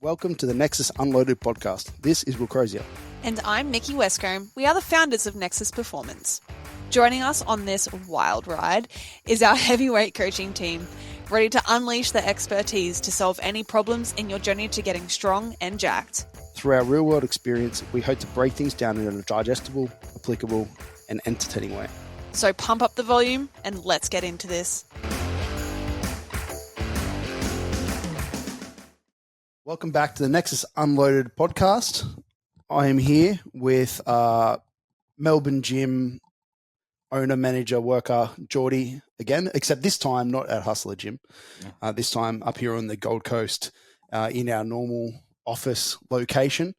Welcome to the Nexus Unloaded podcast. This is Will Crozier. And I'm Nikki Westcombe. We are the founders of Nexus Performance. Joining us on this wild ride is our heavyweight coaching team, ready to unleash their expertise to solve any problems in your journey to getting strong and jacked. Through our real-world experience, we hope to break things down in a digestible, applicable, and entertaining way. So pump up the volume and let's get into this. Welcome back to the Nexus Unloaded podcast. I am here with Melbourne gym owner, manager, worker, Geordie again, except this time not at Hustler Gym. This time up here on the Gold Coast in our normal office location.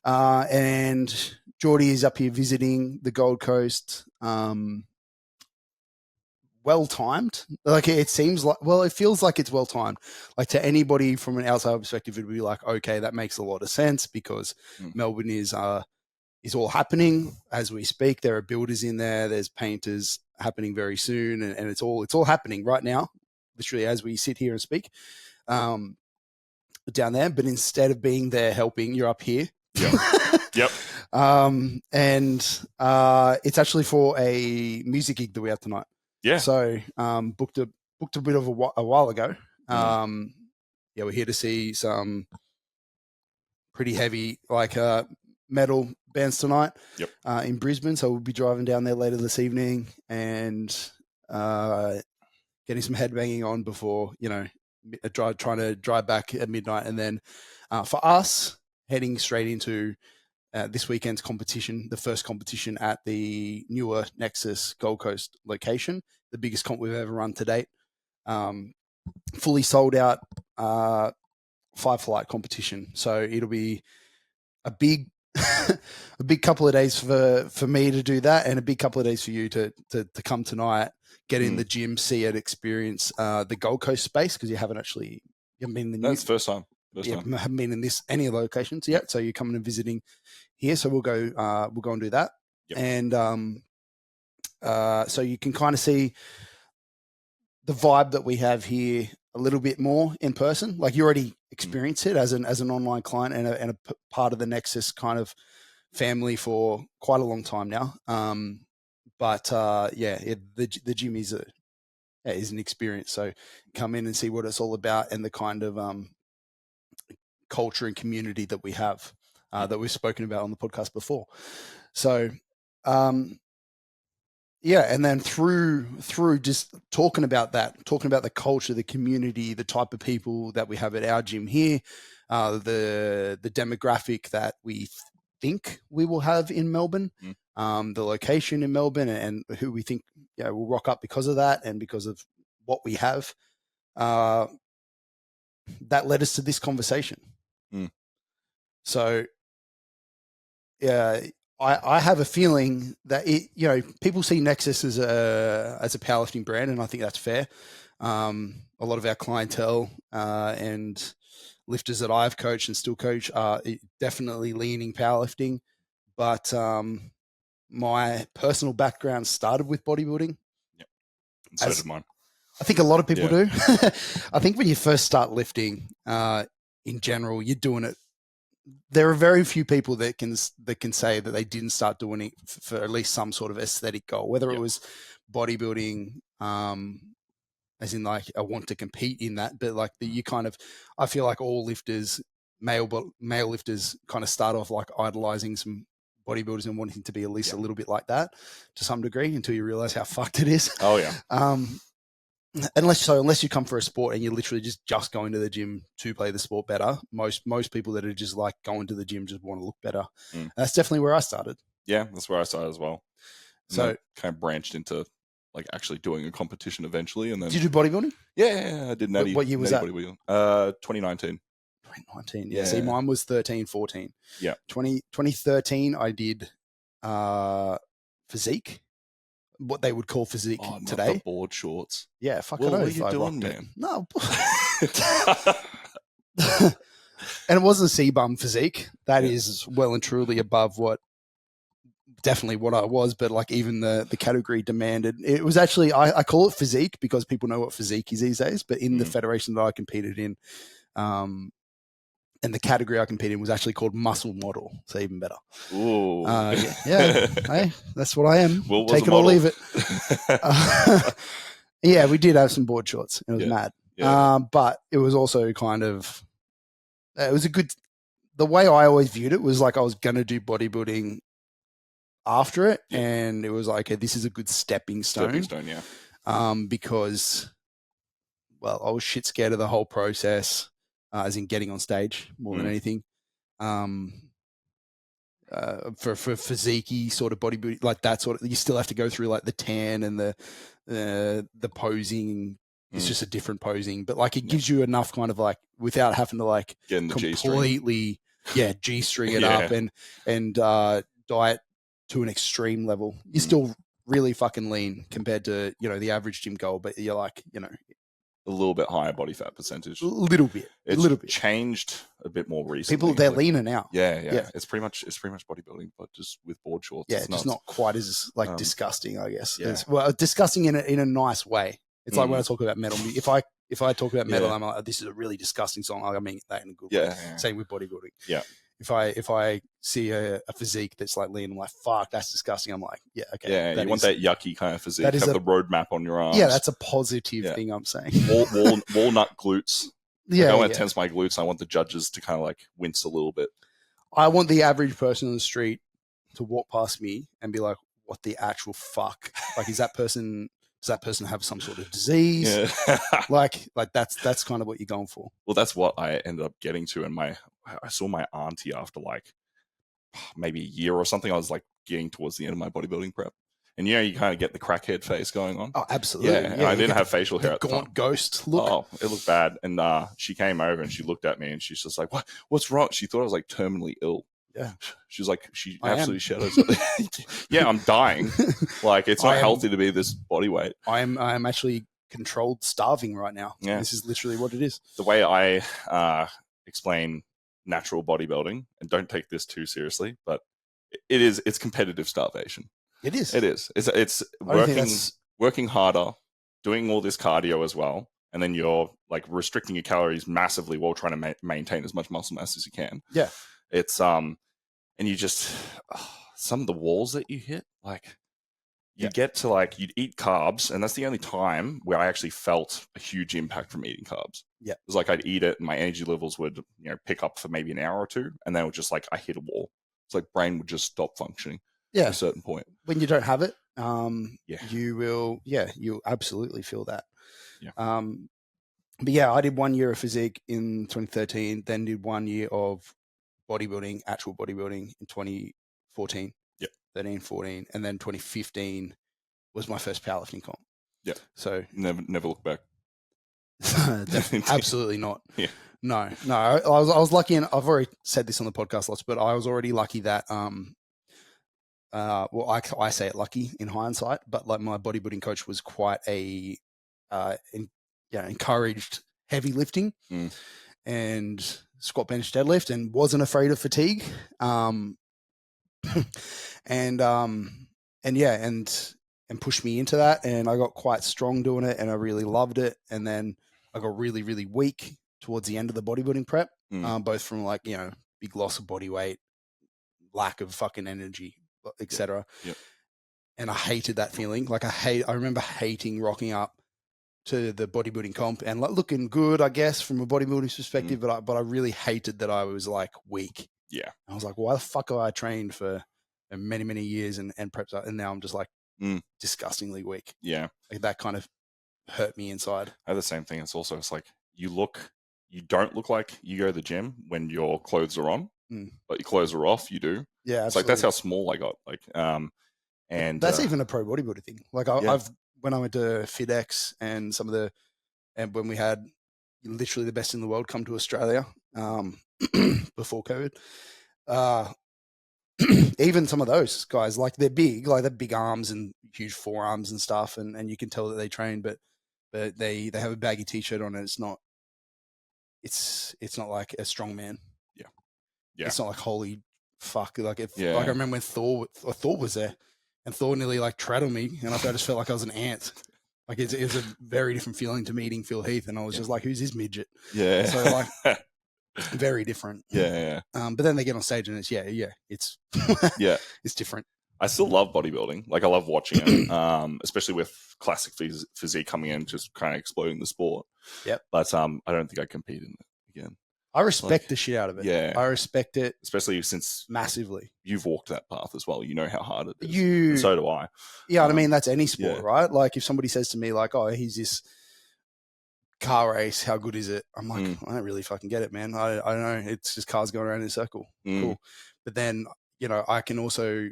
And Geordie is up here visiting the Gold Coast. Well-timed. Like it seems like, well, it feels like it's well-timed. Like to anybody from an outside perspective, it would be like, okay, that makes a lot of sense because Melbourne is all happening as we speak. There are builders in there. There's painters happening very soon, and it's all happening right now, literally as we sit here and speak. Down there, but instead of being there helping, you're up here. Yep. And it's actually for a music gig that we have tonight. Yeah. So booked a bit of a while ago. We're here to see some pretty heavy metal bands tonight. Yep. In Brisbane. So we'll be driving down there later this evening and getting some headbanging on before, trying to drive back at midnight. And then for us, heading straight into this weekend's competition, the first competition at the newer Nexus Gold Coast location, the biggest comp we've ever run to date. Fully sold out 5-flight competition. So it'll be a big a big couple of days for me to do that and a big couple of days for you to come tonight, get in the gym, see it, experience the Gold Coast space because you haven't been in the That's first time. Haven't been in any locations yet, so you're coming and visiting here. So we'll go and do that, and so you can kind of see the vibe that we have here a little bit more in person. Like you already experienced it as an online client and a part of the Nexus kind of family for quite a long time now. The gym is an experience. So come in and see what it's all about and the kind of culture and community that we have that we've spoken about on the podcast before. So, and then through just talking about the culture, the community, the type of people that we have at our gym here, the demographic that we think we will have in Melbourne, the location in Melbourne, and who we think will rock up because of that and because of what we have, that led us to this conversation. So, I have a feeling that people see Nexus as a powerlifting brand, and I think that's fair. A lot of our clientele and lifters that I've coached and still coach are definitely leaning powerlifting, but my personal background started with bodybuilding. Yep, and so did mine. I think a lot of people do. I think when you first start lifting, in general, you're doing it. There are very few people that can say that they didn't start doing it for at least some sort of aesthetic goal, whether it was bodybuilding, as in like I want to compete in that, but like I feel like all lifters, male lifters, kind of start off like idolizing some bodybuilders and wanting to be at least a little bit like that to some degree until you realize how fucked it is. Oh yeah. Unless you come for a sport and you're literally just going to the gym to play the sport better, most people that are just like going to the gym just want to look better. That's definitely where I started. Yeah, that's where I started as well. And so kind of branched into like actually doing a competition eventually. And then did you do bodybuilding? Yeah, I did natty. What year was that? 2019. 2019. Yeah. See, mine was 13, 14. Yeah. 2013, I did physique. What they would call physique today. Not the board shorts. Yeah, fuck well, it. What are you doing, man? No. And it wasn't a C-bum physique. That is well and truly above what I was, but like even the category demanded. It was actually, I call it physique because people know what physique is these days, but in the federation that I competed in, And the category I competed in was actually called muscle model, so even better. Ooh. Yeah. Hey, that's what I am. Will was Take a it or model. leave it. Yeah, we did have some board shorts. It was mad. Yeah. But it was also kind of, it was a good, the way I always viewed it was like I was going to do bodybuilding after it. Yeah. And it was like, okay, this is a good stepping stone. Because, well, I was shit scared of the whole process, as in getting on stage more than anything. For physique sort of bodybuilding, like that sort of, you still have to go through like the tan and the posing. It's just a different posing, but like it gives you enough kind of like without having to like completely G-string it up and diet to an extreme level. You're still really fucking lean compared to, you know, the average gym goal, but you're like, you know, a little bit higher body fat percentage. A little bit. Changed a bit more recently. People, they're leaner now. Yeah. It's pretty much bodybuilding, but just with board shorts. Yeah, it's just not quite as like disgusting, I guess. Yeah. Well, disgusting in a nice way. It's like when I talk about metal. If I talk about metal, I'm like, this is a really disgusting song. I mean that in a good way. Yeah. Same with bodybuilding. Yeah. If I see a physique that's like lean, I'm like, fuck, that's disgusting. I'm like, yeah, okay. Yeah, you want that yucky kind of physique. Have the roadmap on your arms. Yeah, that's a positive thing I'm saying. Walnut glutes. Yeah, like I want to tense my glutes. I want the judges to kind of like wince a little bit. I want the average person on the street to walk past me and be like, what the actual fuck? Like, does that person have some sort of disease? Yeah. like that's kind of what you're going for. Well, that's what I ended up getting to. And I saw my auntie after like maybe a year or something. I was like getting towards the end of my bodybuilding prep. And you know, you kind of get the crackhead face going on. Oh, absolutely. Yeah, I didn't have facial hair at the gaunt time. Ghost look. Oh, it looked bad. And she came over and she looked at me and she's just like, what's wrong? She thought I was like terminally ill. Yeah. She was like, she absolutely shadows. Yeah, I'm dying. Like, it's not healthy to be this body weight. I'm actually controlled starving right now. Yeah. This is literally what it is. The way I explain natural bodybuilding, and don't take this too seriously, but it's competitive starvation. It is. It's working harder, doing all this cardio as well, and then you're like restricting your calories massively while trying to maintain as much muscle mass as you can. Yeah. It's and you just some of the walls that you hit, like you get to like, you'd eat carbs, and that's the only time where I actually felt a huge impact from eating carbs. Yeah. It was like I'd eat it and my energy levels would, you know, pick up for maybe an hour or two, and then it would just like I hit a wall. It's like brain would just stop functioning at a certain point. When you don't have it, you'll absolutely feel that. Yeah. But yeah, I did 1 year of physique in 2013, then did 1 year of bodybuilding, actual bodybuilding in 2014. 13, 14, and then 2015 was my first powerlifting comp. Yeah. So never look back. Absolutely not. Yeah. No. I was lucky, and I've already said this on the podcast lots, but I was already lucky that I say it lucky in hindsight, but like my bodybuilding coach was quite a encouraged heavy lifting and squat, bench, deadlift, and wasn't afraid of fatigue. And pushed me into that, and I got quite strong doing it, and I really loved it. And then I got really, really weak towards the end of the bodybuilding prep, both from like, you know, big loss of body weight, lack of fucking energy, etc. Yep. And I hated that feeling. Like I remember hating rocking up to the bodybuilding comp and like looking good, I guess, from a bodybuilding perspective, but I really hated that I was like weak. Yeah. I was like, why the fuck have I trained for many, many years and prepped up, and now I'm just like disgustingly weak. Yeah. Like that kind of hurt me inside. I have the same thing. It's like you don't look like you go to the gym when your clothes are on, but your clothes are off, you do. Yeah. It's like, that's how small I got. Like, and that's even a pro bodybuilder thing. Like when I went to FitX and when we had literally the best in the world come to Australia, before COVID, even some of those guys, like they're big arms and huge forearms and stuff, and you can tell that they train, but they have a baggy t-shirt on, and it's not like a strong man. Yeah. It's not like, holy fuck. Like like I remember when Thor was there, and Thor nearly like treaded me, and I just felt like I was an ant. Like it was a very different feeling to meeting Phil Heath, and I was just like, who's this midget? Yeah. So like Very different. Yeah. But then they get on stage and it's it's Yeah. it's different. I still love bodybuilding. Like I love watching it, especially with classic physique coming in, just kind of exploding the sport. Yep. But I don't think I compete in it again. I respect the shit out of it. Yeah. I respect it, especially since massively. You've walked that path as well. You know how hard it is. And so do I. Yeah, I mean, that's any sport, right? Like if somebody says to me like, oh, he's this car race, how good is it? I'm like, I don't really fucking get it, man. I don't know. It's just cars going around in a circle. Cool. But then, I can also,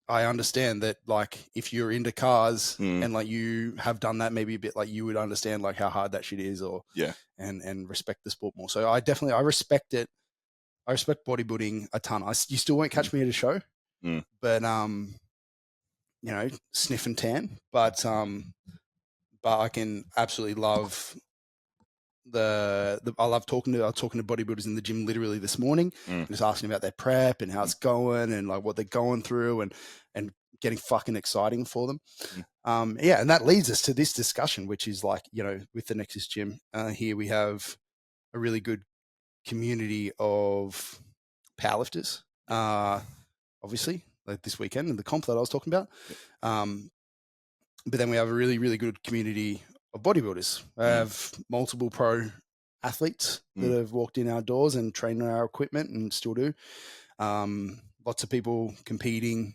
I understand that like if you're into cars and like you have done that maybe a bit, like you would understand like how hard that shit is and respect the sport more. So I respect it. I respect bodybuilding a ton. You still won't catch me at a show, but sniff and tan. But I can absolutely love I love talking to bodybuilders in the gym literally this morning, just asking about their prep and how it's going and like what they're going through and getting fucking exciting for them. And that leads us to this discussion, which is like, with the Nexus gym here, we have a really good community of powerlifters, obviously, like this weekend and the comp that I was talking about. But then we have a really, really good community of bodybuilders. I have multiple pro athletes that have walked in our doors and trained on our equipment and still do. Lots of people competing,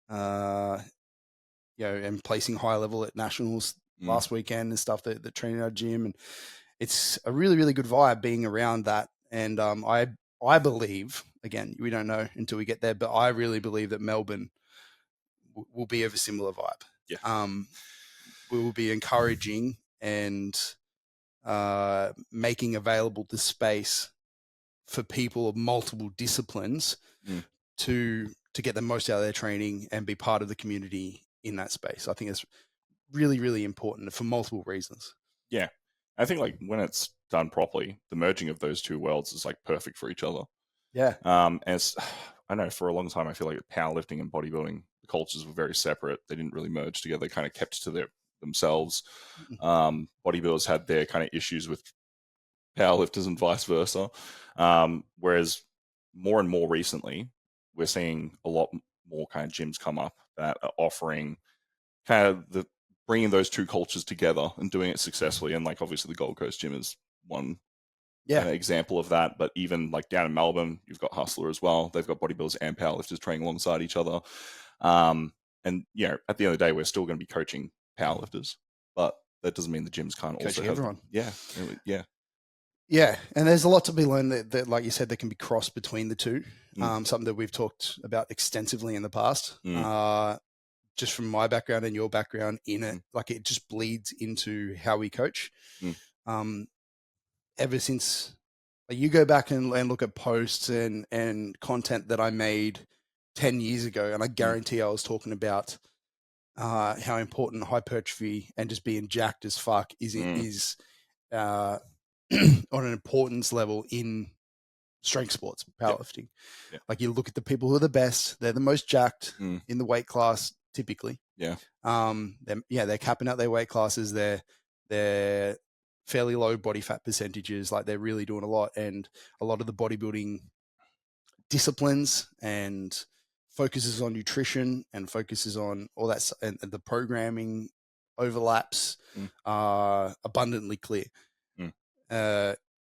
and placing high level at nationals last weekend and stuff that train in our gym. And it's a really, really good vibe being around that. And I believe, again, we don't know until we get there, but I really believe that Melbourne will be of a similar vibe. Yeah. We will be encouraging and making available the space for people of multiple disciplines to get the most out of their training and be part of the community in that space. I think it's really, really important for multiple reasons. Yeah. I think like when it's done properly, the merging of those two worlds is like perfect for each other. Yeah. As I know for a long time, I feel like powerlifting and bodybuilding, the cultures were very separate. They didn't really merge together. They kind of kept to themselves. Bodybuilders had their kind of issues with powerlifters and vice versa. Whereas more and more recently, we're seeing a lot more kind of gyms come up that are offering kind of bringing those two cultures together and doing it successfully. And like obviously the Gold Coast gym is one example of that. But even like down in Melbourne, you've got Hustler as well. They've got bodybuilders and powerlifters training alongside each other. And at the end of the day, we're still going to be coaching powerlifters, but that doesn't mean the gyms can't coaching also have everyone. Yeah, and there's a lot to be learned that like you said, that can be crossed between the two. Something that we've talked about extensively in the past. Just from my background and your background in it, like it just bleeds into how we coach. Ever since you go back and look at posts and content that I made 10 years ago, and I guarantee I was talking about how important hypertrophy and just being jacked as fuck is on an importance level in strength sports, powerlifting. Yep. Like you look at the people who are the best, they're the most jacked in the weight class typically. Yeah. They're capping out their weight classes. They're fairly low body fat percentages. Like they're really doing a lot. And a lot of the bodybuilding disciplines and focuses on nutrition and focuses on all that, and the programming overlaps are abundantly clear.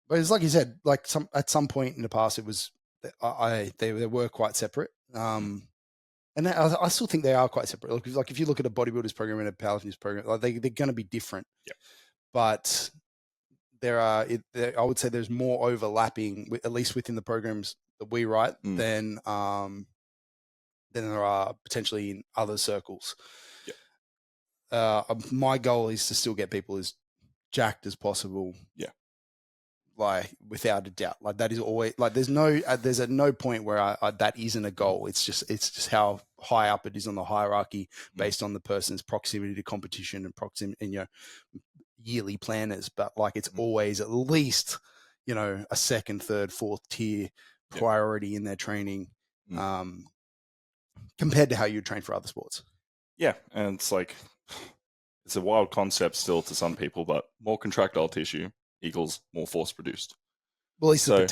But it's like you said, like at some point in the past, it was they were quite separate. And I still think they are quite separate. Like if you look at a bodybuilder's program and a powerlifting program, like they're going to be different. Yeah. But I would say there's more overlapping, at least within the programs that we write, than there are potentially in other circles. Yeah. My goal is to still get people as jacked as possible. Yeah. Like without a doubt, like that is always like there's at no point where that isn't a goal. It's just how high up it is on the hierarchy based on the person's proximity to competition and proximity, and yearly planners. But like it's always at least a second, third, fourth tier priority in their training, compared to how you train for other sports. Yeah, and it's like it's a wild concept still to some people, but more contractile tissue equals more force produced. Well, at least So- the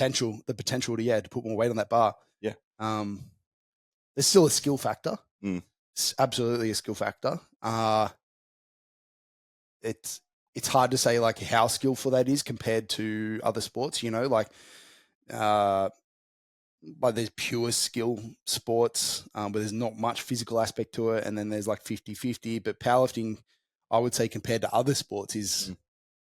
potential to put more weight on that bar. Yeah. There's still a skill factor. Mm. It's absolutely a skill factor. It's hard to say like how skillful that is compared to other sports, like there's pure skill sports, but there's not much physical aspect to it. And then there's like 50-50, but powerlifting, I would say compared to other sports is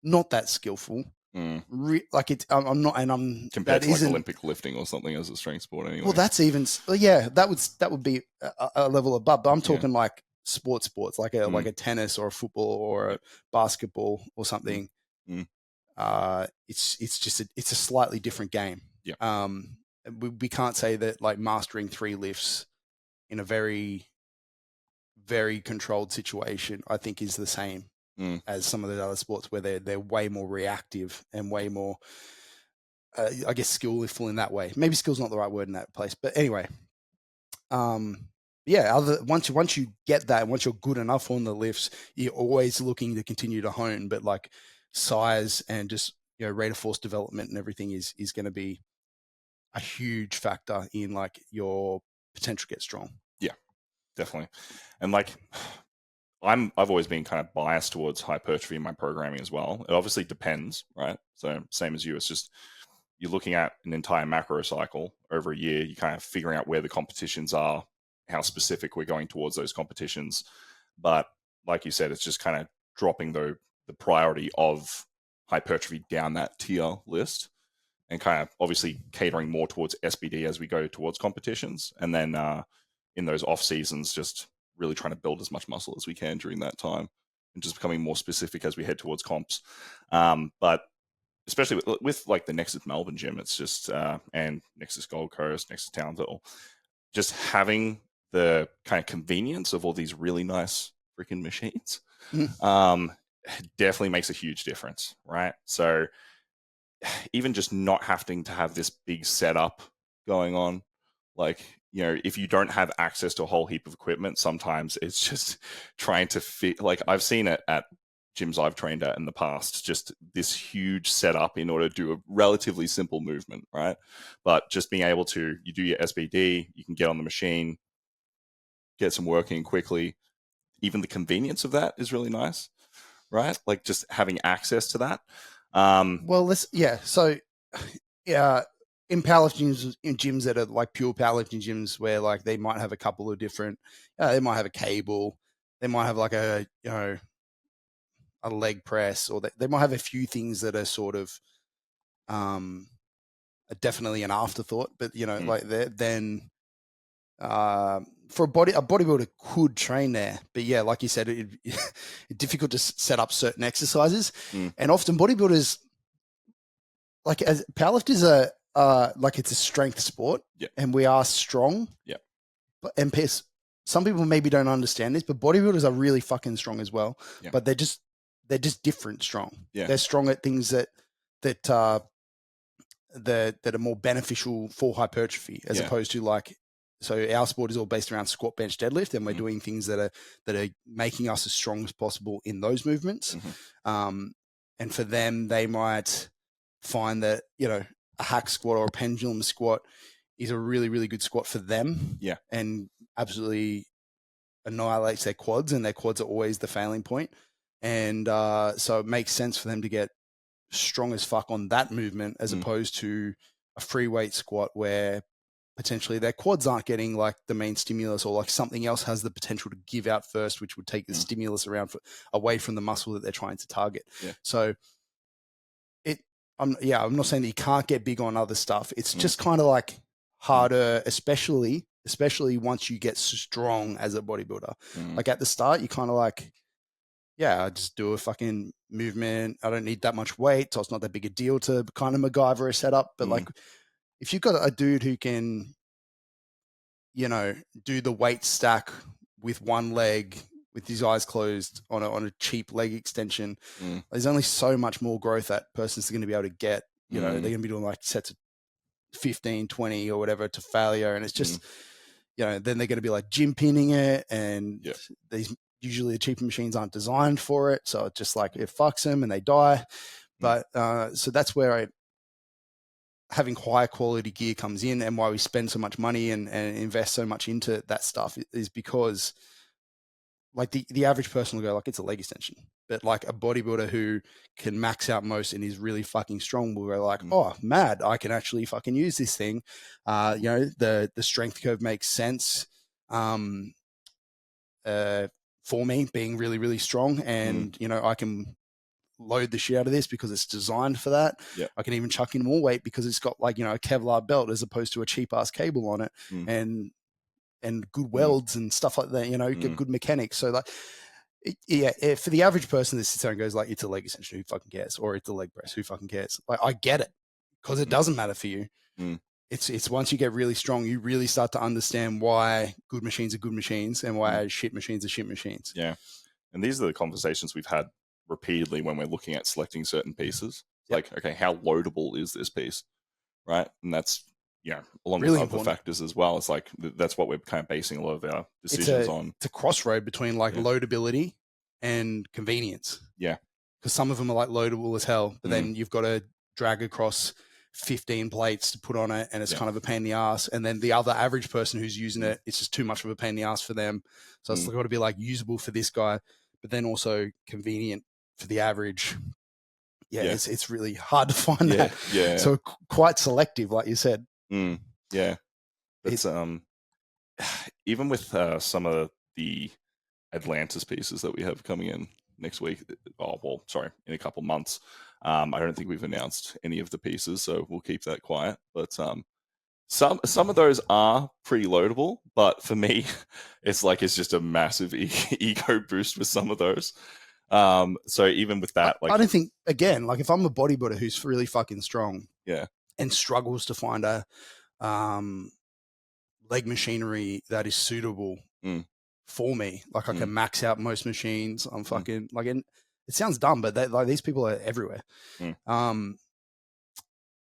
not that skillful. I'm not, and I'm compared to like Olympic lifting or something as a strength sport anyway. Well, that's even, that would be a level above, but I'm talking like sports, like a tennis or a football or a basketball or something. It's a slightly different game. Yeah. We can't say that like mastering 3 lifts in a very, very controlled situation, I think, is the same as some of the other sports where they're way more reactive and way more, I guess, skillful in that way. Maybe skill's not the right word in that place, but anyway, once you get that, once you're good enough on the lifts, you're always looking to continue to hone, but like size and just, rate of force development and everything is going to be a huge factor in like your potential to get strong. Yeah, definitely. And like, I've always been kind of biased towards hypertrophy in my programming as well. It obviously depends, right? So same as you, it's just, you're looking at an entire macro cycle over a year. You're kind of figuring out where the competitions are, how specific we're going towards those competitions. But like you said, it's just kind of dropping the priority of hypertrophy down that tier list and kind of obviously catering more towards SBD as we go towards competitions. And then in those off seasons, just really trying to build as much muscle as we can during that time and just becoming more specific as we head towards comps. But especially with like the Nexus Melbourne gym, it's just, and Nexus Gold Coast, Nexus Townsville, just having the kind of convenience of all these really nice freaking machines definitely makes a huge difference, right? So even just not having to have this big setup going on, like, if you don't have access to a whole heap of equipment, sometimes it's just trying to fit, like I've seen it at gyms I've trained at in the past, just this huge setup in order to do a relatively simple movement, right? But just being able to, you do your SBD, you can get on the machine, get some work in quickly. Even the convenience of that is really nice, right? Like just having access to that. So in powerlifting in gyms that are like pure powerlifting gyms where like they might have a couple of different, they might have a cable, they might have like a leg press, or they might have a few things that are sort of definitely an afterthought, but like then for a bodybuilder could train there, but yeah, like you said, it's difficult to set up certain exercises, and often bodybuilders, like as powerlifters are like it's a strength sport, and we are strong, and some people maybe don't understand this, but bodybuilders are really fucking strong as well, but they're just different strong. They're strong at things that are more beneficial for hypertrophy as opposed to like, so our sport is all based around squat, bench, deadlift, and we're doing things that are making us as strong as possible in those movements. And for them, they might find that, a hack squat or a pendulum squat is a really, really good squat for them. Yeah. And absolutely annihilates their quads, and their quads are always the failing point. And so it makes sense for them to get strong as fuck on that movement as opposed to a free weight squat where potentially their quads aren't getting like the main stimulus, or like something else has the potential to give out first, which would take the stimulus away from the muscle that they're trying to target. So I'm not saying that you can't get big on other stuff. It's just kind of like harder, especially once you get strong as a bodybuilder. Like at the start, you kind of like, I just do a fucking movement. I don't need that much weight, so it's not that big a deal to kind of MacGyver a setup. But like, if you've got a dude who can, do the weight stack with one leg with his eyes closed on a cheap leg extension, there's only so much more growth that person's going to be able to get. They're going to be doing like sets of 15, 20 or whatever to failure. And it's just, then they're going to be like gym pinning it. And these usually the cheaper machines aren't designed for it. So it's just like, it fucks them and they die. But so that's where having higher quality gear comes in, and why we spend so much money and invest so much into that stuff is because like the average person will go like, it's a leg extension. But like a bodybuilder who can max out most and is really fucking strong will go like, oh, mad, I can actually fucking use this thing. You know, the strength curve makes sense for me, being really, really strong. And, you know, I can load the shit out of this because it's designed for that. Yeah. I can even chuck in more weight because it's got like, you know, a Kevlar belt as opposed to a cheap ass cable on it. And good welds and stuff like that, you know, good mechanics. So like, for the average person that sits there and goes like, it's a leg extension, who fucking cares? Or it's a leg press, who fucking cares? Like, I get it because it doesn't matter for you. It's once you get really strong, you really start to understand why good machines are good machines and why shit machines are shit machines. Yeah. And these are the conversations we've had repeatedly when we're looking at selecting certain pieces. Like, okay, how loadable is this piece? Right. And that's, along really with other factors as well. It's like, that's what we're kind of basing a lot of our decisions on. It's a crossroad between like loadability and convenience. Yeah. Because some of them are like loadable as hell, but then you've got to drag across 15 plates to put on it, and it's kind of a pain in the ass. And then the other average person who's using it, it's just too much of a pain in the ass for them. So it's got to be like usable for this guy, but then also convenient for the average. It's really hard to find that. Yeah. So quite selective, like you said. Yeah. It's even with some of the Atlantis pieces that we have coming in next week. In a couple months. I don't think we've announced any of the pieces, so we'll keep that quiet. But some of those are pretty loadable, but for me, it's just a massive ego boost with some of those. So even with that, I don't think, again, like if I'm a bodybuilder who's really fucking strong, and struggles to find a leg machinery that is suitable for me, like I can max out most machines. I'm fucking like, and it sounds dumb, but like these people are everywhere.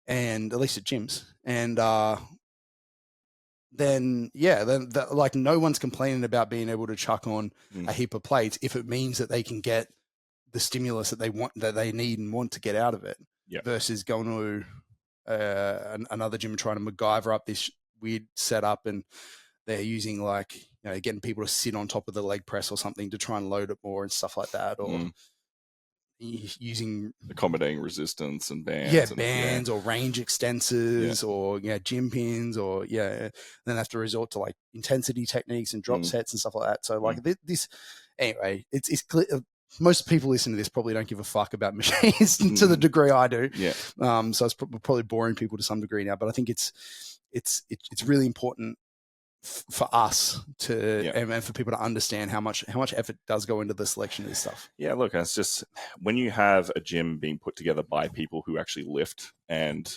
And at least at gyms, and then like no one's complaining about being able to chuck on a heap of plates if it means that they can get the stimulus that they want, that they need and want to get out of it, versus going to another gym and trying to MacGyver up this weird setup, and they're using like, getting people to sit on top of the leg press or something to try and load it more and stuff like that, or using accommodating resistance and bands, or range extensors, or gym pins, or then have to resort to like intensity techniques and drop sets and stuff like that. So like this anyway, it's clear. Most people listening to this probably don't give a fuck about machines to the degree I do. So it's probably boring people to some degree now, but I think it's really important for us to and for people to understand how much effort does go into the selection of this stuff. Yeah, look, it's just when you have a gym being put together by people who actually lift and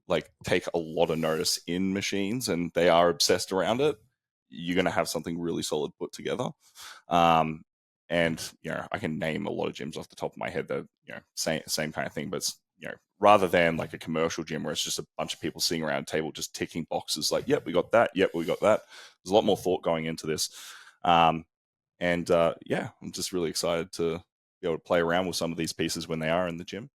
like take a lot of notice in machines, and they are obsessed around it, you're going to have something really solid put together. And I can name a lot of gyms off the top of my head that same kind of thing, but it's, rather than like a commercial gym where it's just a bunch of people sitting around a table just ticking boxes like, yep, we got that. Yep, we got that. There's a lot more thought going into this. I'm just really excited to be able to play around with some of these pieces when they are in the gym.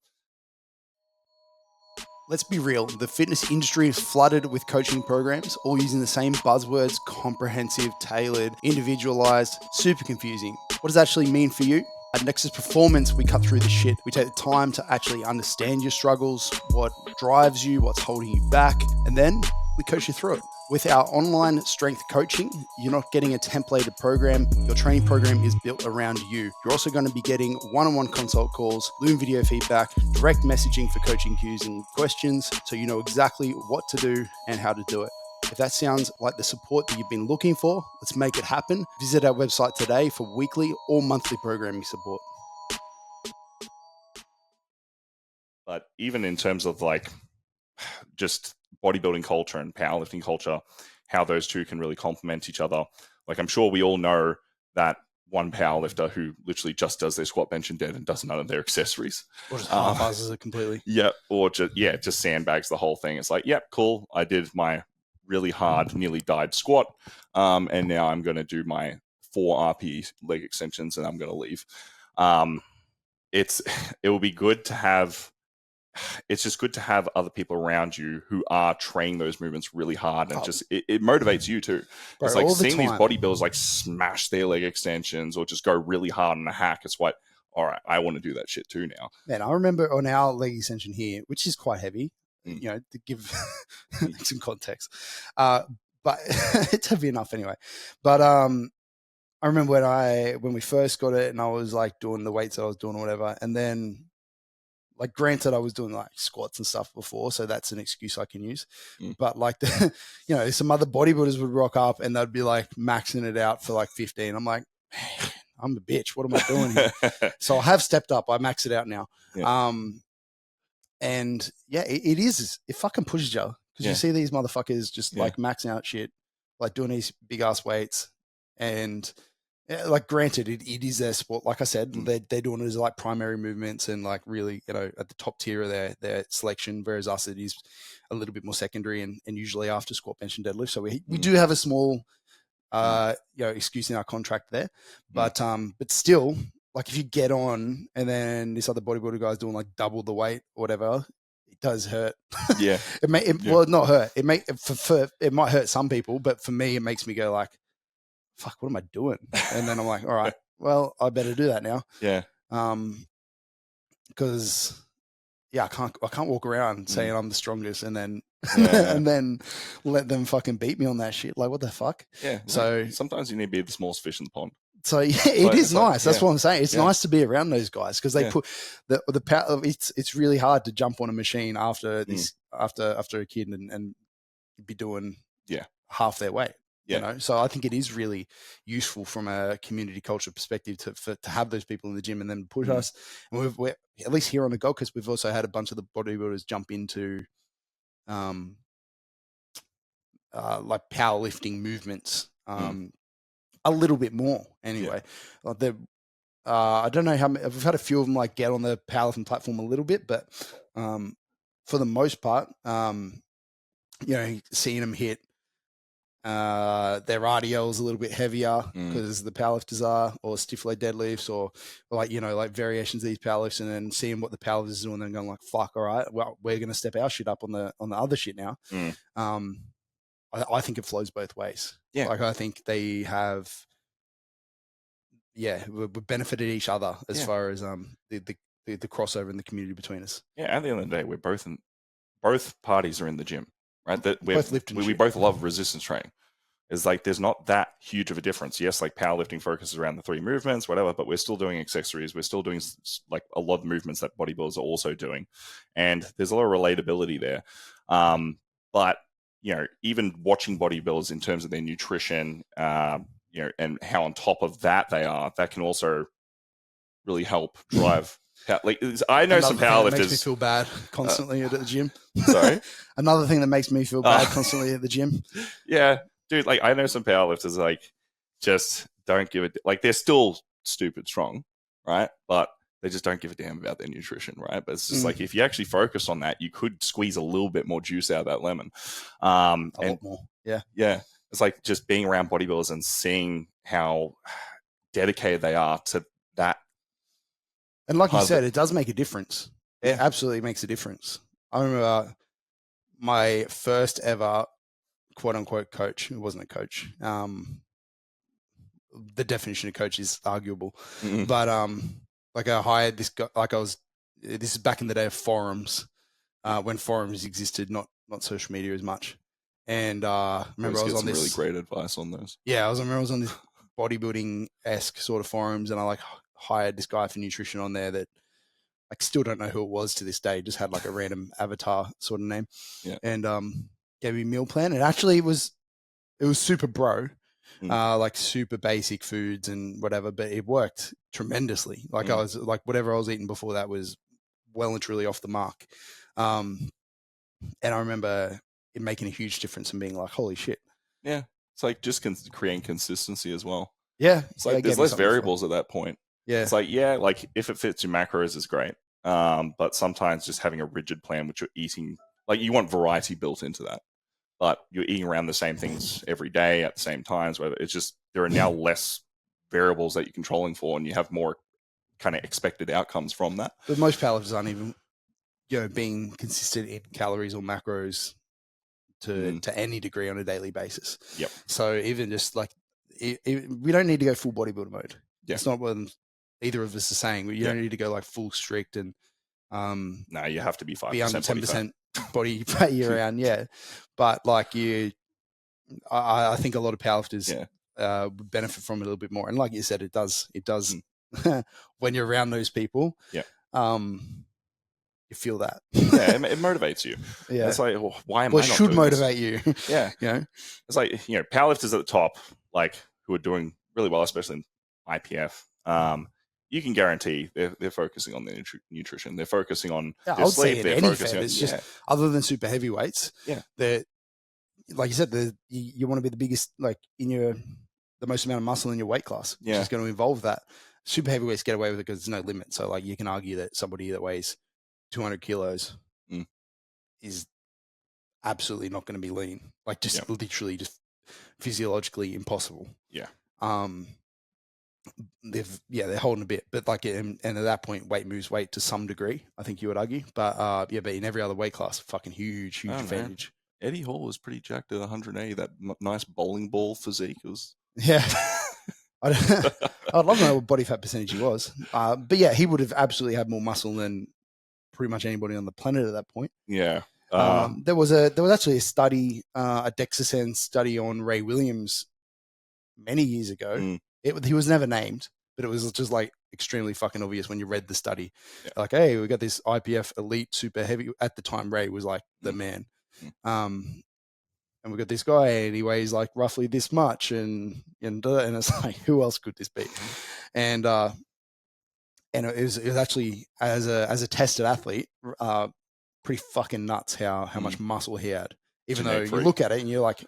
Let's be real. The fitness industry is flooded with coaching programs, all using the same buzzwords: comprehensive, tailored, individualized, super confusing. What does that actually mean for you? At Nexus Performance, we cut through the shit. We take the time to actually understand your struggles, what drives you, what's holding you back, and then we coach you through it. With our online strength coaching, you're not getting a templated program. Your training program is built around you. You're also going to be getting one-on-one consult calls, Loom video feedback, direct messaging for coaching cues and questions, so you know exactly what to do and how to do it. If that sounds like the support that you've been looking for, let's make it happen. Visit our website today for weekly or monthly programming support. But even in terms of like just bodybuilding culture and powerlifting culture, how those two can really complement each other. Like, I'm sure we all know that one powerlifter who literally just does their squat, bench, and dead and does none of their accessories. Or just half-asses it completely. Yeah, or just sandbags the whole thing. It's like, yep, cool. I did my really hard, nearly died squat, and now I'm going to do my 4 RP leg extensions, and I'm going to leave. It will be good to have it's just good to have other people around you who are training those movements really hard, and just it motivates you too. Bro, it's like all the seeing these time. bodybuilders like smash their leg extensions or just go really hard on a hack. It's like, all right, I want to do that shit too now. Man, I remember on our leg extension here, which is quite heavy, Mm. you know, to give some context, but it's heavy enough anyway. But I remember when we first got it, and I was like doing the weights that I was doing or whatever, and then, like, granted, I was doing like squats and stuff before, so that's an excuse I can use. But like, you know, some other bodybuilders would rock up and they'd be like maxing it out for like 15. I'm like, man, I'm a bitch. What am I doing here? So I have stepped up. I max it out now. Yeah. And yeah, it fucking pushes you, because you see these motherfuckers just like maxing out shit, like doing these big ass weights, and like, granted, it is their sport. Like I said, they're doing it as like primary movements and like really, you know, at the top tier of their selection, whereas us, it is a little bit more secondary and usually after squat, bench, and deadlift. So we do have a small, you know, excuse in our contract there, but still, like, if you get on and then this other bodybuilder guy's doing like double the weight or whatever, it does hurt. Yeah. Well, not hurt. It might hurt some people, but for me, it makes me go like, fuck, what am I doing? And then I'm like, all right, well, I better do that now. Yeah. Because I can't walk around saying I'm the strongest and then and then let them fucking beat me on that shit. Like, what the fuck? Yeah. So sometimes you need to be the smallest fish in the pond. So yeah, it is nice. That's what I'm saying. It's nice to be around those guys, because they put the power. It's really hard to jump on a machine after this after a kid and be doing half their weight. You know, so I think it is really useful from a community culture perspective to have those people in the gym and then push us. And we're at least here on the Gold Coast, we've also had a bunch of the bodybuilders jump into like powerlifting movements a little bit more anyway. Like I don't know how many, we've had a few of them like get on the powerlifting platform a little bit, but for the most part, you know, seeing them hit their RDLs a little bit heavier because the powerlifters are, or stiff leg deadlifts, or like, you know, like variations of these powerlifts, and then seeing what the powerlifters do and then going like, fuck, all right, well, we're going to step our shit up on the other shit now. I think it flows both ways. Yeah. Like, I think they have, we benefited each other as far as the crossover in the community between us. Yeah, at the end of the day, we're both parties are in the gym, right? That we both love resistance training. It's like there's not that huge of a difference. Yes, like powerlifting focuses around the 3 movements, whatever, but we're still doing accessories. We're still doing like a lot of movements that bodybuilders are also doing, and there's a lot of relatability there. But you know, even watching bodybuilders in terms of their nutrition, you know, and how on top of that they are, that can also really help drive. Like, I know some powerlifters. That makes me feel bad constantly at the gym. Sorry? Another thing that makes me feel bad constantly at the gym. Yeah, dude, like, I know some powerlifters, like, just don't give it, like, they're still stupid strong, right? But they just don't give a damn about their nutrition, right? But it's just like, if you actually focus on that, you could squeeze a little bit more juice out of that lemon. A lot more. Yeah. Yeah. It's like just being around bodybuilders and seeing how dedicated they are to that. And like you said, it does make a difference. It absolutely makes a difference. I remember my first ever quote unquote coach, who wasn't a coach. The definition of coach is arguable, but like, I hired this guy, like, this is back in the day of forums, when forums existed, not social media as much. And remember I was on this really great advice on those. Yeah, I was on this bodybuilding-esque sort of forums, and I like hired this guy for nutrition on there that I still don't know who it was to this day. Just had like a random avatar sort of name, and gave me a meal plan. And actually, it was super bro, like super basic foods and whatever, but it worked tremendously. Like, I was like, whatever I was eating before that was well and truly off the mark. And I remember it making a huge difference and being like, holy shit. Yeah. It's like just creating consistency as well. Yeah. It's like there's less variables at that point. Yeah. It's like, like if it fits your macros is great. But sometimes just having a rigid plan, which you're eating, like, you want variety built into that, but you're eating around the same things every day at the same times, where it's just, there are now less variables that you're controlling for, and you have more kind of expected outcomes from that. But most powerlifters aren't even being consistent in calories or macros to any degree on a daily basis. Yep. So even just like we don't need to go full bodybuilder mode. Yeah. It's not what either of us are saying. You don't need to go like full strict and no, you have to be 5% be under 10% body fat. fat year round. Yeah, but like I think a lot of powerlifters would benefit from it a little bit more. And like you said, it does when you're around those people. Yeah. You feel that. Yeah, it motivates you. Yeah. It's like, why am I well, not it should doing motivate this? you. Yeah. It's like, powerlifters at the top, like who are doing really well, especially in IPF. You can guarantee they're focusing on their nutrition. They're focusing on their sleep. They're focusing on it's just other than super heavyweights. Yeah. They're, like you said, you want to be the biggest, like the most amount of muscle in your weight class, which is going to involve that. Super heavyweights get away with it because there's no limit. So like you can argue that somebody that weighs 200 kilos is absolutely not going to be lean. Like just literally just physiologically impossible. Yeah. They're holding a bit, but like, and at that point, weight moves weight to some degree, I think you would argue. But but in every other weight class, fucking huge advantage. Man. Eddie Hall was pretty jacked at 180. That nice bowling ball physique was. Yeah. I'd love to know what body fat percentage he was. But yeah, he would have absolutely had more muscle than pretty much anybody on the planet at that point. Yeah. There was actually a study, a DEXA study on Ray Williams many years ago. He was never named, but it was just like extremely fucking obvious when you read the study. Yeah. Like, hey, we got this IPF elite super heavy. At the time, Ray was like the man. And we got this guy, and he weighs like roughly this much, and it's like, who else could this be? And it was actually as a tested athlete, pretty fucking nuts how much muscle he had. Even though you look at it and you're like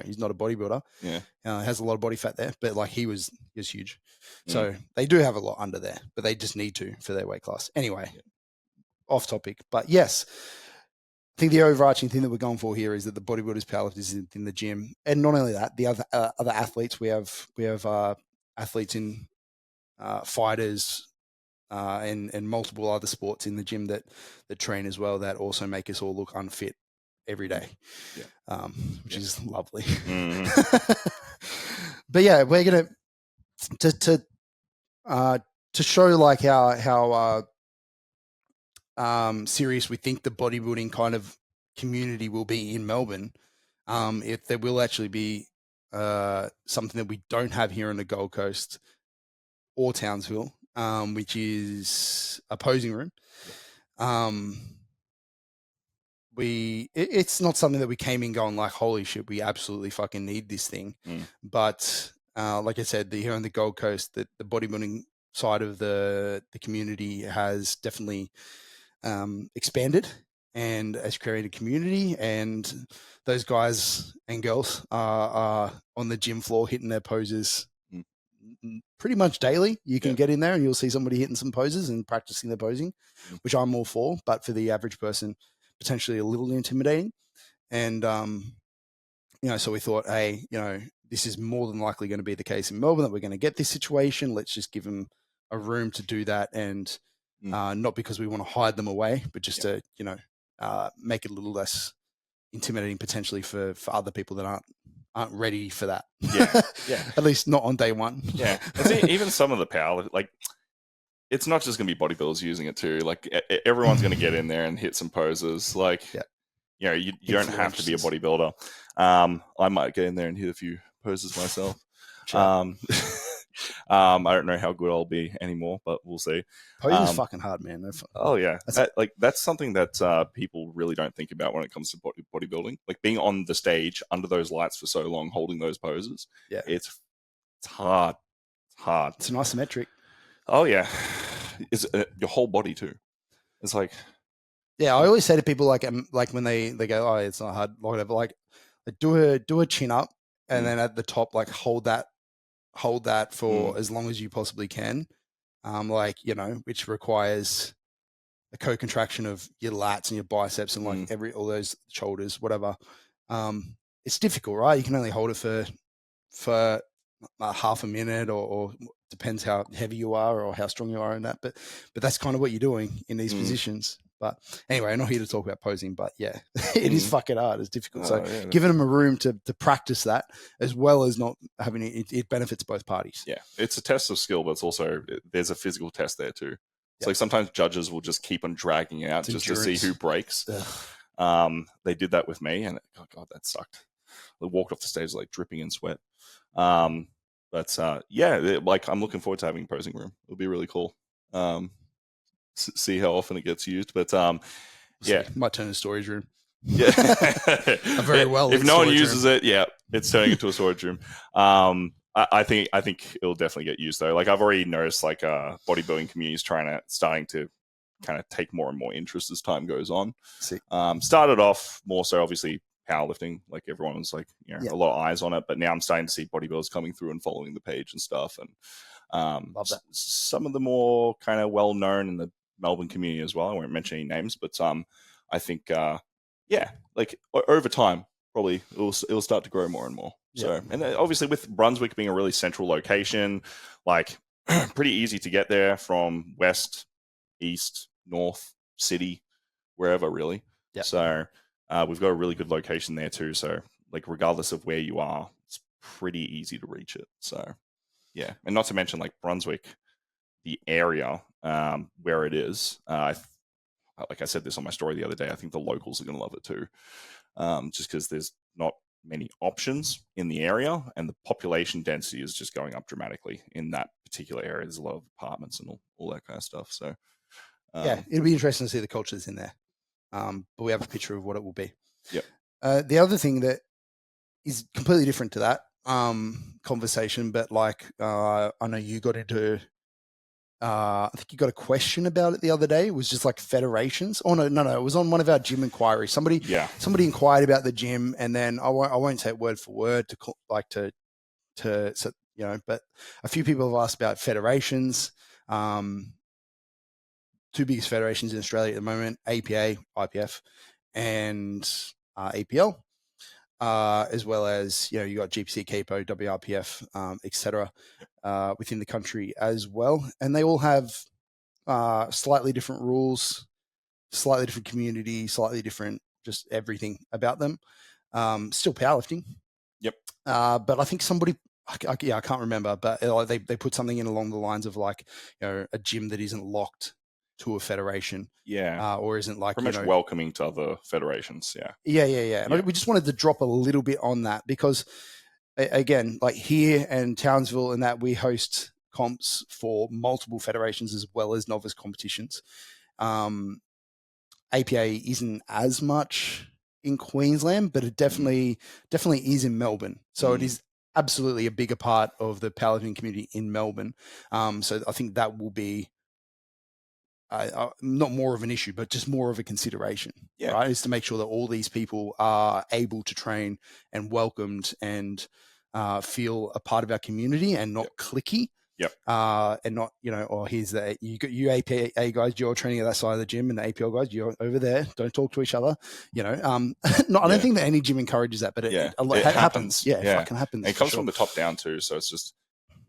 he's not a bodybuilder. Yeah, has a lot of body fat there, but like he was huge. So they do have a lot under there, but they just need to for their weight class. Anyway, off topic, but yes. I think the overarching thing that we're going for here is that the bodybuilders, powerlifters is in the gym, and not only that, the other athletes. We have athletes in fighters and multiple other sports in the gym that train as well. That also make us all look unfit every day, which is lovely. But yeah, we're gonna to show like how serious we think the bodybuilding kind of community will be in Melbourne, if there will actually be something that we don't have here on the Gold Coast or Townsville, which is a posing room. It's not something that we came in going like, holy shit, we absolutely fucking need this thing. But like I said, here on the Gold Coast, the bodybuilding side of the community has definitely expanded and has created a community, and those guys and girls are on the gym floor hitting their poses pretty much daily. You can get in there and you'll see somebody hitting some poses and practicing their posing, which I'm all for, but for the average person, potentially a little intimidating. And so we thought, hey, this is more than likely going to be the case in Melbourne, that we're going to get this situation. Let's just give them a room to do that, and not because we want to hide them away, but just to make it a little less intimidating potentially for other people that aren't ready for that. At least not on day one. Even some of the power, like, it's not just going to be bodybuilders using it too. Like, everyone's going to get in there and hit some poses. Like, you don't have to be a bodybuilder. I might get in there and hit a few poses myself. I don't know how good I'll be anymore, but we'll see. Posing is fucking hard, man. Oh yeah, that's something that people really don't think about when it comes to bodybuilding. Like, being on the stage under those lights for so long, holding those poses. Yeah, it's hard. It's hard. It's an isometric. Oh yeah, it's your whole body too. It's like, yeah, I always say to people like when they go, oh, it's not hard, whatever. Like do a chin up, and then at the top, like hold that for as long as you possibly can, which requires a co-contraction of your lats and your biceps and like all those shoulders, whatever. It's difficult, right? You can only hold it for half a minute, or depends how heavy you are or how strong you are in that. But that's kind of what you're doing in these positions. But anyway, I'm not here to talk about posing, but yeah, it is fucking hard. It's difficult. So giving them a room to practice that, as well as not having it benefits both parties. Yeah, it's a test of skill, but it's also, there's a physical test there too. It's like sometimes judges will just keep on dragging it out just to see who breaks. They did that with me, and oh god, that sucked. I walked off the stage like dripping in sweat. But yeah, like I'm looking forward to having a posing room. It'll be really cool. See how often it gets used, but yeah, might turn into storage room. Yeah, very well. If no one uses it, yeah, it's turning into a storage room. I think it'll definitely get used though. Like I've already noticed, like bodybuilding communities starting to kind of take more and more interest as time goes on. Started off more so obviously powerlifting, like everyone was like, you know, a lot of eyes on it, but now I'm starting to see bodybuilders coming through and following the page and stuff, and some of the more kind of well known in the Melbourne community as well. I won't mention any names, but I think yeah, like over time probably it'll start to grow more and more. So, and obviously with Brunswick being a really central location, like pretty easy to get there from west, east, north, city, wherever really. So we've got a really good location there too. So like regardless of where you are, it's pretty easy to reach it. So yeah, and not to mention like Brunswick, the area where it is. Like I said this on my story the other day, I think the locals are going to love it too, just because there's not many options in the area, and the population density is just going up dramatically in that particular area. There's a lot of apartments and all that kind of stuff. So yeah, it'll be interesting to see the cultures in there. But we have a picture of what it will be. Yep. The other thing that is completely different to that conversation, but like I know you got into. I think you got a question about it the other day. It was just like federations. Oh no! It was on one of our gym inquiries. Somebody inquired about the gym, and then I won't say it word for word to so, you know, but a few people have asked about federations. Two biggest federations in Australia at the moment: APA, IPF, and APL. As well as, you know, you got GPC, CAPO, WRPF, etc. Within the country as well, and they all have slightly different rules, slightly different community, slightly different just everything about them. Still powerlifting. Yep. But I think somebody, I can't remember, but they put something in along the lines of like, you know, a gym that isn't locked to a federation, or isn't like pretty much welcoming to other federations. Yeah. And we just wanted to drop a little bit on that because, again, like here and Townsville and that, we host comps for multiple federations as well as novice competitions. APA isn't as much in Queensland, but it definitely is in Melbourne. So it is absolutely a bigger part of the powerlifting community in Melbourne. So I think that will be not more of an issue, but just more of a consideration, right? Is to make sure that all these people are able to train and welcomed and feel a part of our community and not cliquey. And not, you know, or here's the you APA guys, you're training at that side of the gym, and the APL guys, you're over there. Don't talk to each other. You know, I don't think that any gym encourages that, but it happens. It fucking happens. And it comes from the top down too. So it's just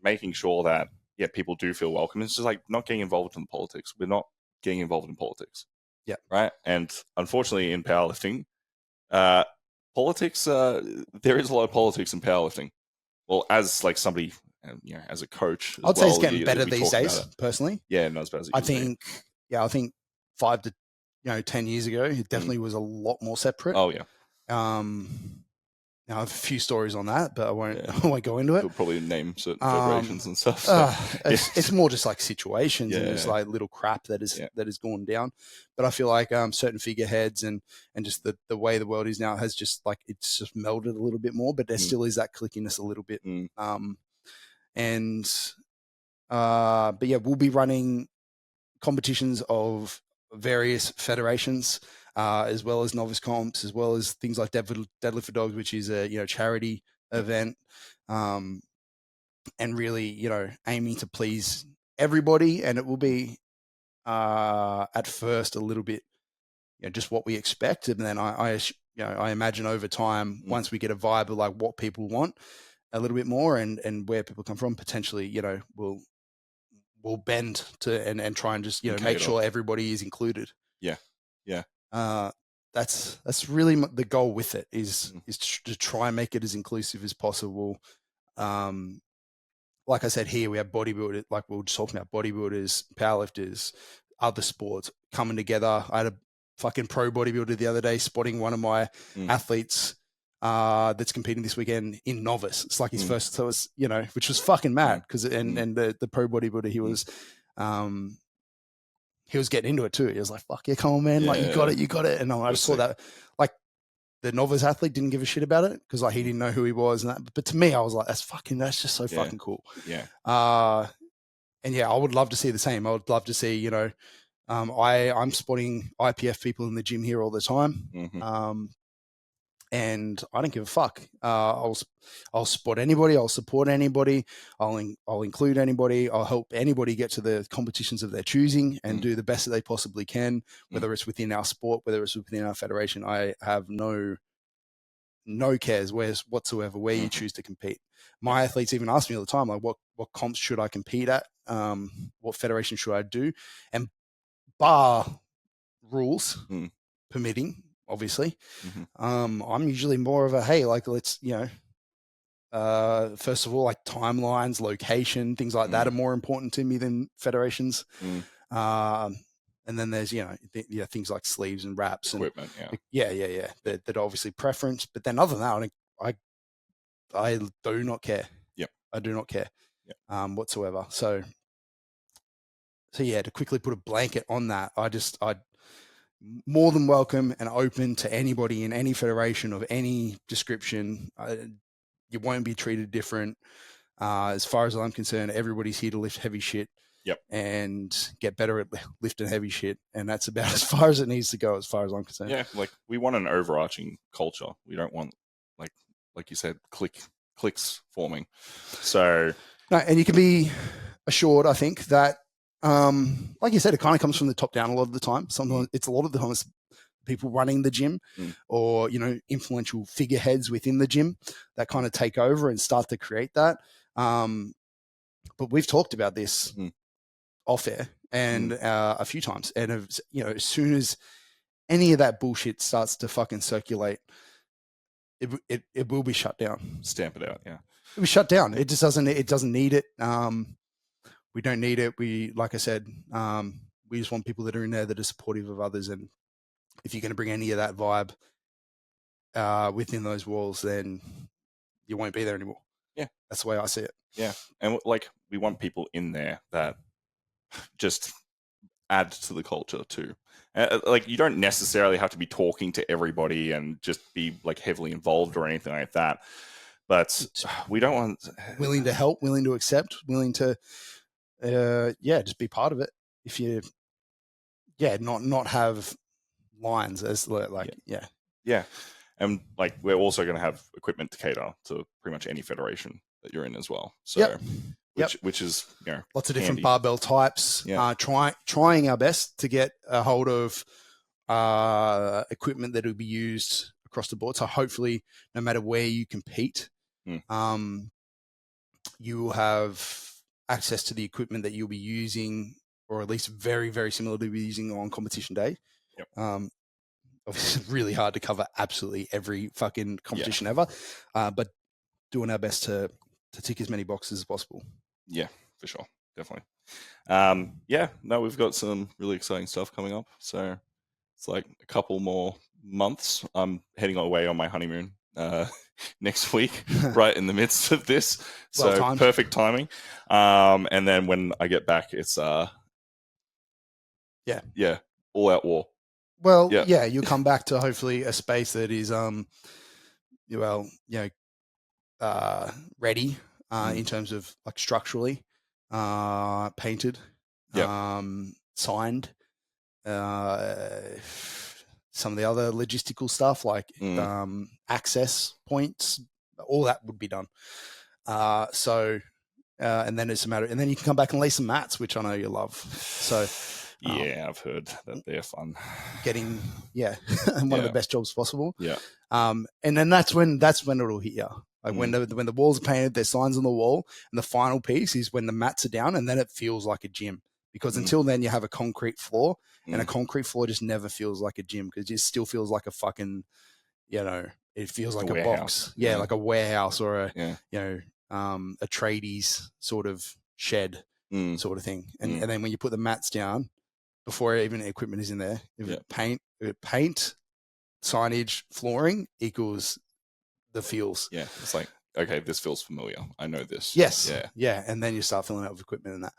making sure that people do feel welcome. It's just like not getting involved in politics. We're not getting involved in politics. Right. And unfortunately, in powerlifting, politics, there is a lot of politics in powerlifting. Well, as like somebody, you know, as a coach, I'd say it's getting better these days. Personally, not as bad as it used to be. I think 5 to 10 years ago, it definitely was a lot more separate. Oh yeah. I have a few stories on that, but I won't go into it. We'll probably name certain federations and stuff. It's more just like situations and just like little crap that has gone down. But I feel like certain figureheads and just the way the world is now has just like it's just melded a little bit more. But there still is that clickiness a little bit. But yeah, we'll be running competitions of various federations. As well as novice comps, as well as things like Deadlift for Dogs, which is a charity event, and really aiming to please everybody. And it will be at first a little bit just what we expect, and then I imagine over time once we get a vibe of like what people want, a little bit more and where people come from, potentially, we'll bend to and try and just, make sure everybody is included. Yeah. That's really the goal with it is to try and make it as inclusive as possible. Like I said, here we have bodybuilders, like we were just talking about, bodybuilders, powerlifters, other sports coming together. I had a fucking pro bodybuilder the other day spotting one of my athletes that's competing this weekend in novice. It's like his first, so it's, which was fucking mad because and the pro bodybuilder, he was getting into it too. He was like, fuck yeah, come on, man. Like, you got it. And I just saw that, like, the novice athlete didn't give a shit about it because, like, he didn't know who he was. And that, but to me, I was like, that's just so fucking cool. Yeah. And yeah, I would love to see the same. I would love to see, I'm spotting IPF people in the gym here all the time. And I don't give a fuck. I'll spot anybody. I'll support anybody. I'll include anybody. I'll help anybody get to the competitions of their choosing and do the best that they possibly can, whether it's within our sport, whether it's within our federation. I have no cares whatsoever where you choose to compete. My athletes even ask me all the time, like, what comps should I compete at? What federation should I do? And bar rules permitting, obviously. I'm usually more of a, hey, like, let's, first of all, like, timelines, location, things like that are more important to me than federations. And then there's, things like sleeves and wraps equipment, and that are obviously preference. But then other than that, I do not care. I do not care whatsoever. So yeah, to quickly put a blanket on that, I more than welcome and open to anybody in any federation of any description. You won't be treated different. As far as I'm concerned, everybody's here to lift heavy shit and get better at lifting heavy shit. And that's about as far as it needs to go, as far as I'm concerned. Yeah, like, we want an overarching culture. We don't want, like you said, cliques forming. So no, and you can be assured, I think, that like you said, it kind of comes from the top down a lot of the time. Sometimes it's a lot of the time it's people running the gym or, influential figureheads within the gym that kind of take over and start to create that. But we've talked about this off air and a few times. And, as soon as any of that bullshit starts to fucking circulate, it will be shut down. Stamp it out, yeah. It'll be shut down. It just doesn't need it. We don't need it. Like I said, we just want people that are in there that are supportive of others. And if you're going to bring any of that vibe within those walls, then you won't be there anymore. Yeah. That's the way I see it. Yeah. And, like, we want people in there that just add to the culture too. Like, you don't necessarily have to be talking to everybody and just be, like, heavily involved or anything like that. But we don't want... Willing to help, willing to accept, willing to... just be part of it. If you, not have lines as yeah, and, like, we're also going to have equipment to cater to pretty much any federation that you're in as well. So, which is lots of different barbell types. Trying our best to get a hold of equipment that will be used across the board. So hopefully, no matter where you compete, you will have access to the equipment that you'll be using, or at least very, very similar to be using on competition day. Obviously, really hard to cover absolutely every fucking competition ever, but doing our best to tick as many boxes as possible. Yeah, for sure. Definitely. We've got some really exciting stuff coming up. So it's like a couple more months. I'm heading away on my honeymoon next week, right in the midst of this. So perfect timing. And then when I get back, it's all out war. Well, you'll come back to hopefully a space that is ready in terms of, like, structurally painted, signed, some of the other logistical stuff like access points, all that would be done. And then it's a matter, and then you can come back and lay some mats, which I know you love. So I've heard that they're fun. Getting one of the best jobs possible. Yeah. And then that's when it'll hit you. Like when the walls are painted, there's signs on the wall, and the final piece is when the mats are down, and then it feels like a gym. Because until then, you have a concrete floor, and a concrete floor just never feels like a gym because it still feels like a fucking, it feels like a box, like a warehouse or a tradies sort of shed sort of thing. And then when you put the mats down, before even equipment is in there, paint, signage, flooring equals the feels. Yeah, it's like, okay, this feels familiar. I know this. Yes. Yeah. And then you start filling out with equipment and that.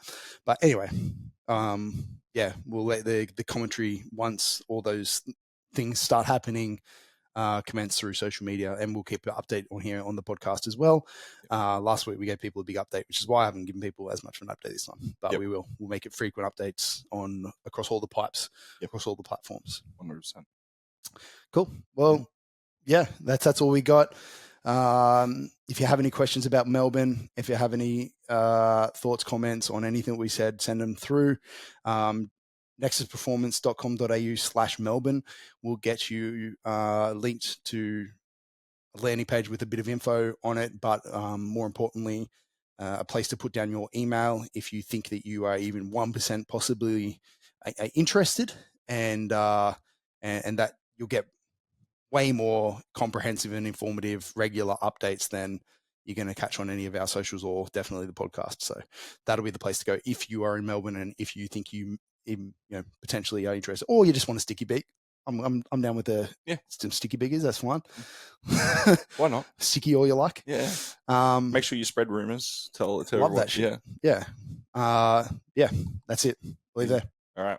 But anyway, we'll let the commentary, once all those things start happening, commence through social media, and we'll keep an update on here on the podcast as well. Last week we gave people a big update, which is why I haven't given people as much of an update this time, but we'll make it frequent updates across all the pipes, across all the platforms. 100%. Cool. Well, that's all we got. If you have any questions about Melbourne, if you have any thoughts, comments on anything we said, send them through. nexusperformance.com.au/Melbourne will get you linked to a landing page with a bit of info on it, but more importantly, a place to put down your email if you think that you are even 1% possibly interested, and that you'll get way more comprehensive and informative regular updates than you're going to catch on any of our socials or definitely the podcast. So that'll be the place to go if you are in Melbourne and if you think you potentially are interested, or you just want a sticky beak. I'm down with some sticky beakers. That's fine. Why not? Sticky all you like. Yeah. Make sure you spread rumors. Tell love everyone. That shit. Yeah. That's it. Leave there. All right.